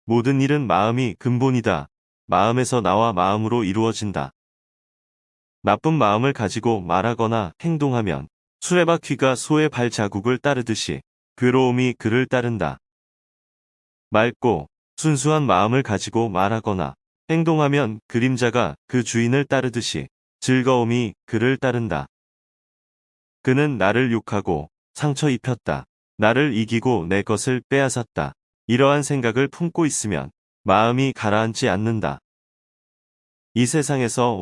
모든 일은 마음이 근본이다. 마음에서 나와 마음으로 이루어진다. 나쁜 마음을 가지고 말하거나 행동하면 수레바퀴가 소의 발자국을 따르듯이 괴로움이 그를 따른다. 맑고 순수한 마음을 가지고 말하거나 행동하면 그림자가 그 주인을 따르듯이 즐거움이 그를 따른다. 그는 나를 욕하고 상처 입혔다. 나를 이기고 내 것을 빼앗았다. 이러한 생각을 품고 있으면 마음이 가라앉지 않는다. 이 세상에서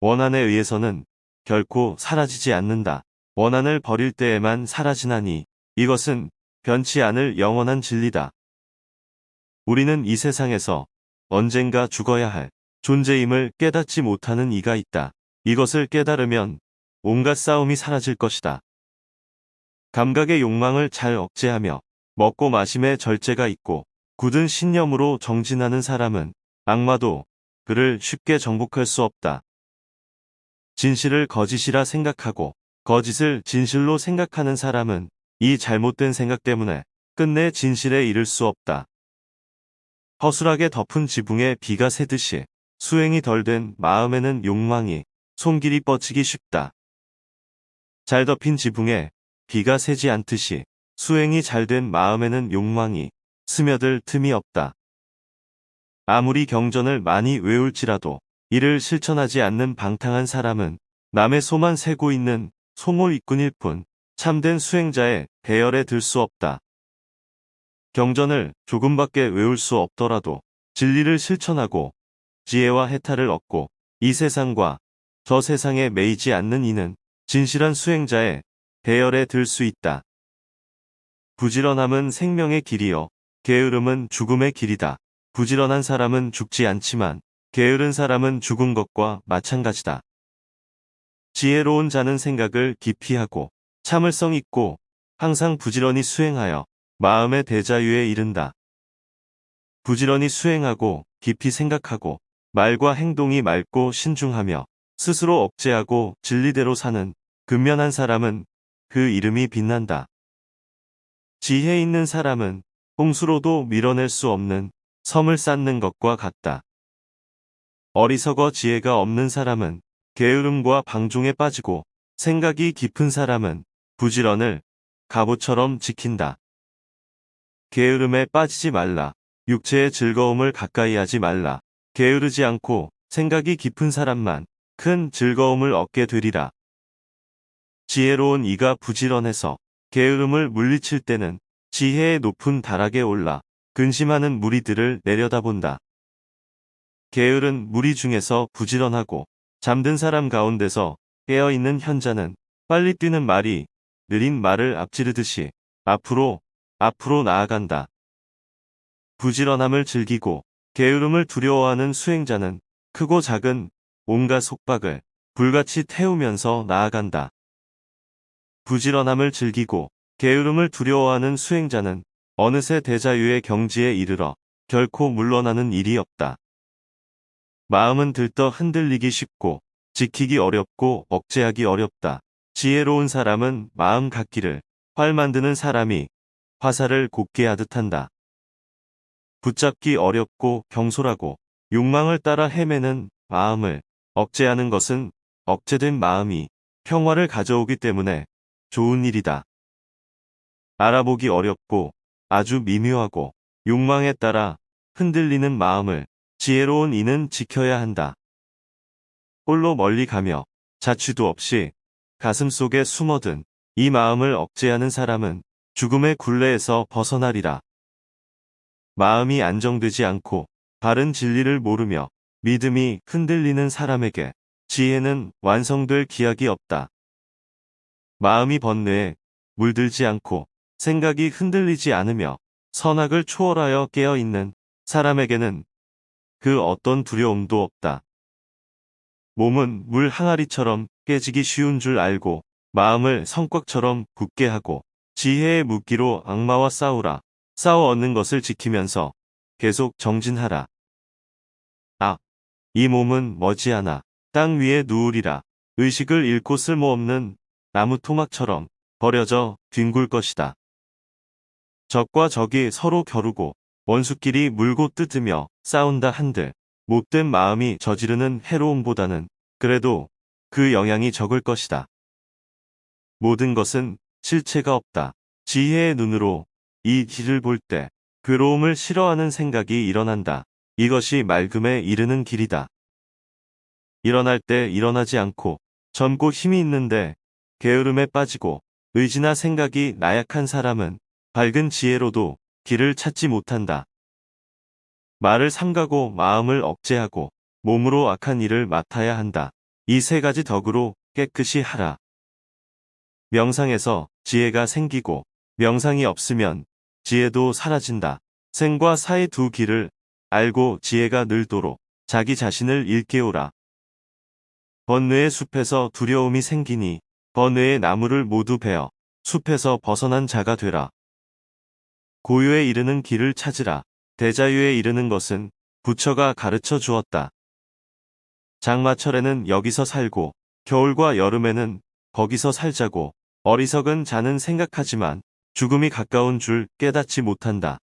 원한에 의해서는 결코 사라지지 않는다. 원한을 버릴 때에만 사라지나니 이것은 변치 않을 영원한 진리다. 우리는 이 세상에서 언젠가 죽어야 할 존재임을 깨닫지 못하는 이가 있다. 이것을 깨달으면 온갖 싸움이 사라질 것이다. 감각의 욕망을 잘 억제하며 먹고 마심에 절제가 있고 굳은 신념으로 정진하는 사람은 악마도 그를 쉽게 정복할 수 없다. 진실을 거짓이라 생각하고 거짓을 진실로 생각하는 사람은 이 잘못된 생각 때문에 끝내 진실에 이를 수 없다. 허술하게 덮은 지붕에 비가 새듯이 수행이 덜 된 마음에는 욕망이 손길이 뻗치기 쉽다. 잘 덮인 지붕에 비가 새지 않듯이 수행이 잘 된 마음에는 욕망이 스며들 틈이 없다. 아무리 경전을 많이 외울지라도 이를 실천하지 않는 방탕한 사람은 남의 소만 세고 있는 소몰입꾼일 뿐 참된 수행자의 대열에 들 수 없다. 경전을 조금밖에 외울 수 없더라도 진리를 실천하고 지혜와 해탈을 얻고 이 세상과 저 세상에 매이지 않는 이는 진실한 수행자의 대열에 들 수 있다. 부지런함은 생명의 길이요 게으름은 죽음의 길이다. 부지런한 사람은 죽지 않지만 게으른 사람은 죽은 것과 마찬가지다. 지혜로운 자는 생각을 깊이 하고 참을성 있고 항상 부지런히 수행하여 마음의 대자유에 이른다. 부지런히 수행하고 깊이 생각하고 말과 행동이 맑고 신중하며 스스로 억제하고 진리대로 사는 근면한 사람은 그 이름이 빛난다. 지혜 있는 사람은 홍수로도 밀어낼 수 없는 섬을 쌓는 것과 같다. 어리석어 지혜가 없는 사람은 게으름과 방종에 빠지고 생각이 깊은 사람은 부지런을 갑옷처럼 지킨다. 게으름에 빠지지 말라. 육체의 즐거움을 가까이 하지 말라. 게으르지 않고 생각이 깊은 사람만 큰 즐거움을 얻게 되리라. 지혜로운 이가 부지런해서 게으름을 물리칠 때는 지혜의 높은 다락에 올라 근심하는 무리들을 내려다본다. 게으른 무리 중에서 부지런하고 잠든 사람 가운데서 깨어있는 현자는 빨리 뛰는 말이 느린 말을 앞지르듯이 앞으로 나아간다. 부지런함을 즐기고 게으름을 두려워하는 수행자는 크고 작은 온갖 속박을 불같이 태우면서 나아간다. 부지런함을 즐기고 게으름을 두려워하는 수행자는 어느새 대자유의 경지에 이르러 결코 물러나는 일이 없다. 마음은 들떠 흔들리기 쉽고 지키기 어렵고 억제하기 어렵다. 지혜로운 사람은 마음 갖기를 활 만드는 사람이 화살을 곧게 하듯 한다. 붙잡기 어렵고 경솔하고 욕망을 따라 헤매는 마음을 억제하는 것은 억제된 마음이 평화를 가져오기 때문에 좋은 일이다. 알아보기 어렵고 아주 미묘하고 욕망에 따라 흔들리는 마음을 지혜로운 이는 지켜야 한다. 홀로 멀리 가며 자취도 없이 가슴 속에 숨어든 이 마음을 억제하는 사람은 죽음의 굴레에서 벗어나리라. 마음이 안정되지 않고 바른 진리를 모르며 믿음이 흔들리는 사람에게 지혜는 완성될 기약이 없다. 마음이 번뇌에 물들지 않고 생각이 흔들리지 않으며 선악을 초월하여 깨어있는 사람에게는 그 어떤 두려움도 없다. 몸은 물 항아리처럼 깨지기 쉬운 줄 알고 마음을 성곽처럼 굳게 하고 지혜의 무기로 악마와 싸우라. 싸워 얻는 것을 지키면서 계속 정진하라. 아, 이 몸은 머지않아 땅 위에 누우리라. 의식을 잃고 쓸모없는 나무 토막처럼 버려져 뒹굴 것이다. 적과 적이 서로 겨루고 원수끼리 물고 뜯으며 싸운다 한들 못된 마음이 저지르는 해로움보다는 그래도 그 영향이 적을 것이다. 모든 것은 실체가 없다. 지혜의 눈으로 이 길을 볼 때 괴로움을 싫어하는 생각이 일어난다. 이것이 맑음에 이르는 길이다. 일어날 때 일어나지 않고 젊고 힘이 있는데 게으름에 빠지고 의지나 생각이 나약한 사람은 밝은 지혜로도 길을 찾지 못한다. 말을 삼가고 마음을 억제하고 몸으로 악한 일을 맡아야 한다. 이 세 가지 덕으로 깨끗이 하라. 명상에서 지혜가 생기고 명상이 없으면 지혜도 사라진다. 생과 사의 두 길을 알고 지혜가 늘도록 자기 자신을 일깨우라. 번뇌의 숲에서 두려움이 생기니 번뇌의 나무를 모두 베어 숲에서 벗어난 자가 되라. 고요에 이르는 길을 찾으라. 대자유에 이르는 것은 부처가 가르쳐 주었다. 장마철에는 여기서 살고 겨울과 여름에는 거기서 살자고 어리석은 자는 생각하지만 죽음이 가까운 줄 깨닫지 못한다.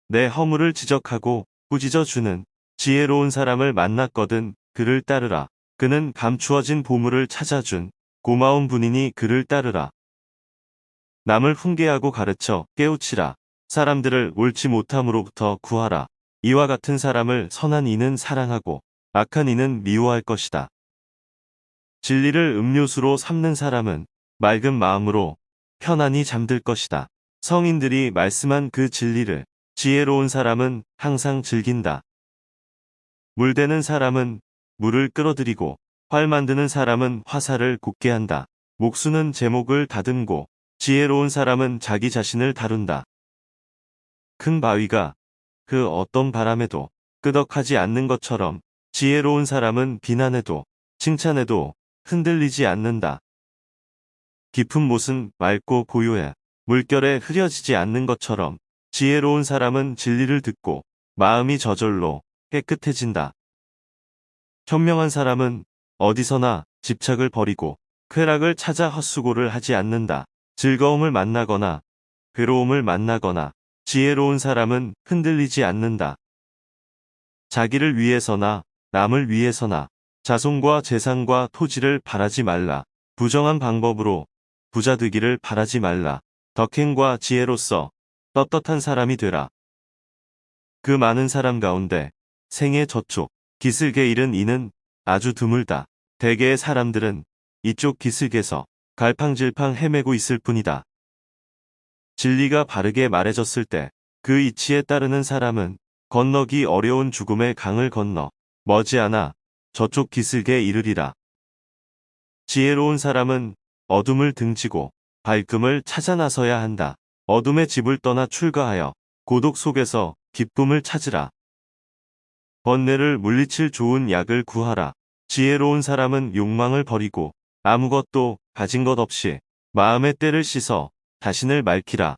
내 허물을 지적하고 꾸짖어 주는 지혜로운 사람을 만났거든 그를 따르라. 그는 감추어진 보물을 찾아준 고마운 분이니 그를 따르라. 남을 훈계하고 가르쳐 깨우치라. 사람들을 옳지 못함으로부터 구하라. 이와 같은 사람을 선한 이는 사랑하고 악한 이는 미워할 것이다. 진리를 음료수로 삼는 사람은 맑은 마음으로 편안히 잠들 것이다. 성인들이 말씀한 그 진리를 지혜로운 사람은 항상 즐긴다. 물대는 사람은 물을 끌어들이고 활 만드는 사람은 화살을 곱게 한다. 목수는 제목을 다듬고 지혜로운 사람은 자기 자신을 다룬다. 큰 바위가 그 어떤 바람에도 끄덕하지 않는 것처럼 지혜로운 사람은 비난해도 칭찬해도 흔들리지 않는다. 깊은 못은 맑고 고요해 물결에 흐려지지 않는 것처럼 지혜로운 사람은 진리를 듣고 마음이 저절로 깨끗해진다. 현명한 사람은 어디서나 집착을 버리고 쾌락을 찾아 헛수고를 하지 않는다. 즐거움을 만나거나 괴로움을 만나거나 지혜로운 사람은 흔들리지 않는다. 자기를 위해서나 남을 위해서나 자손과 재산과 토지를 바라지 말라. 부정한 방법으로 부자 되기를 바라지 말라. 덕행과 지혜로써 떳떳한 사람이 되라. 그 많은 사람 가운데 생애 저촉, 기슭에 이른 이는 아주 드물다. 대개의 사람들은 이쪽 기슭에서 갈팡질팡 헤매고 있을 뿐이다. 진리가 바르게 말해졌을 때 그 이치에 따르는 사람은 건너기 어려운 죽음의 강을 건너 머지않아 저쪽 기슭에 이르리라. 지혜로운 사람은 어둠을 등지고 밝음을 찾아 나서야 한다. 어둠의 집을 떠나 출가하여 고독 속에서 기쁨을 찾으라. 번뇌를 물리칠 좋은 약을 구하라. 지혜로운 사람은 욕망을 버리고 아무것도 가진 것 없이 마음의 때를 씻어 자신을 맑히라.